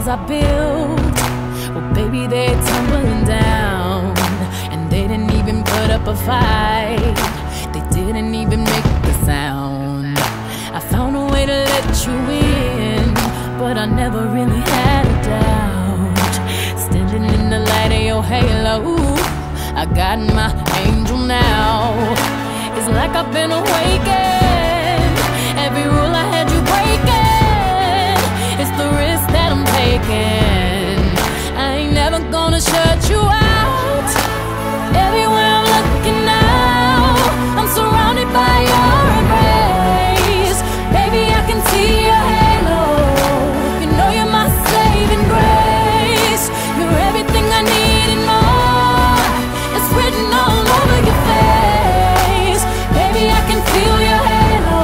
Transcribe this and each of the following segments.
walls I built, well baby they're tumbling down. And they didn't even put up a fight, they didn't even make a sound. I found a way to let you in, but I never really had a doubt. Standing in the light of your halo, I got my angel now. It's like I've been awakened. Every rule I had you breaking, it's the risk that I'm taking. I ain't never gonna shut you out. Everywhere I'm looking now, I'm surrounded by your embrace. Baby, I can see your halo. You know you're my saving grace. You're everything I need and more. It's written all over your face. Baby, I can feel your halo.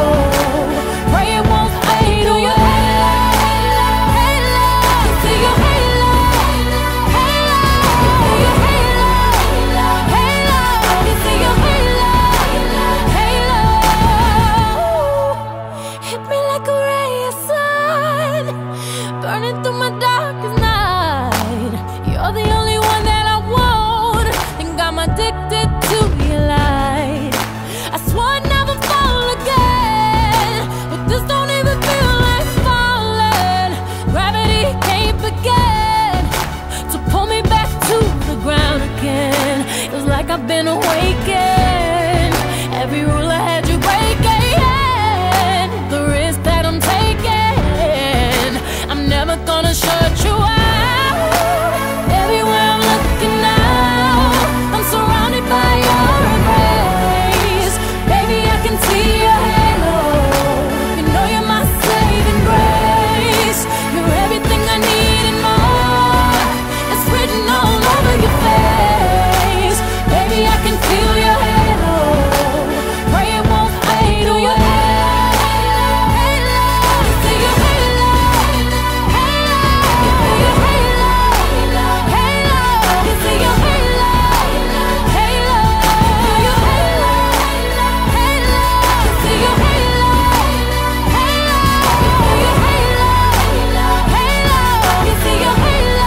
Pray it won't fade. Oh, your halo, halo. I see your halo, halo. Your halo, halo. You see your halo, halo. Hit me like a ray of sun, burning through my darkest night. You're the only one that I want, think I'm addicted to your light. I swore I'd never fall again, but this don't even feel like falling. Gravity can't begin to pull me back to the ground again. It's like I've been awakened. Every rule I had you breaking, the risk that I'm taking, I'm never gonna shut you out. Everywhere I'm looking now, I'm surrounded by your embrace. Baby, I can see your halo. You know you're my saving grace. You're everything I need and more. It's written all over your face. Baby, I can feel your halo. Pray it won't fade. Oh, your halo, halo. You see your halo, halo. You see your halo, halo. You see your halo, halo. Your halo, halo. You see your halo, halo. Your halo, halo. You see your halo,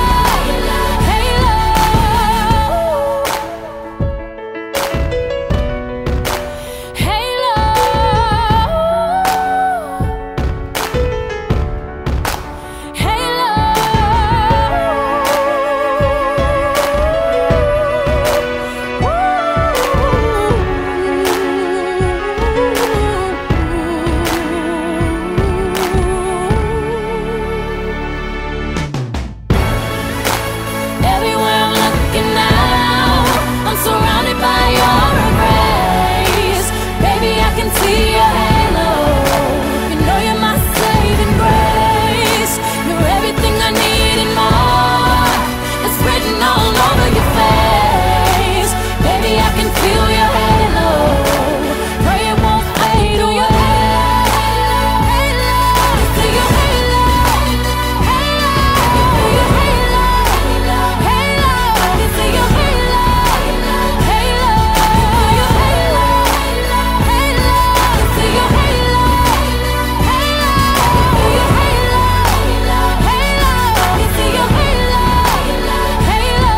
everywhere I'm looking now, I'm surrounded by your embrace. Baby, I can see your halo. You know you're my saving grace. You're everything I need and more. It's written all over your face. Baby, I can feel your halo. Pray it won't fade. Oh, your halo, halo. You see your halo, halo. Your halo, halo. You see your halo, halo. Your halo, halo. You see your halo, halo. Your halo, halo. You see your halo, halo.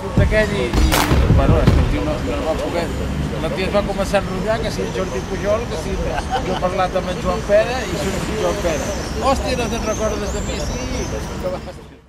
Surt aquell i bueno, és que el tio no va poder. La tia es va començar a enrotllar, que si el Jordi Pujol, que si jo he parlat amb en Joan Pere i surt Joan Pere. Hòstia, no te'n recordes de mi? Sí!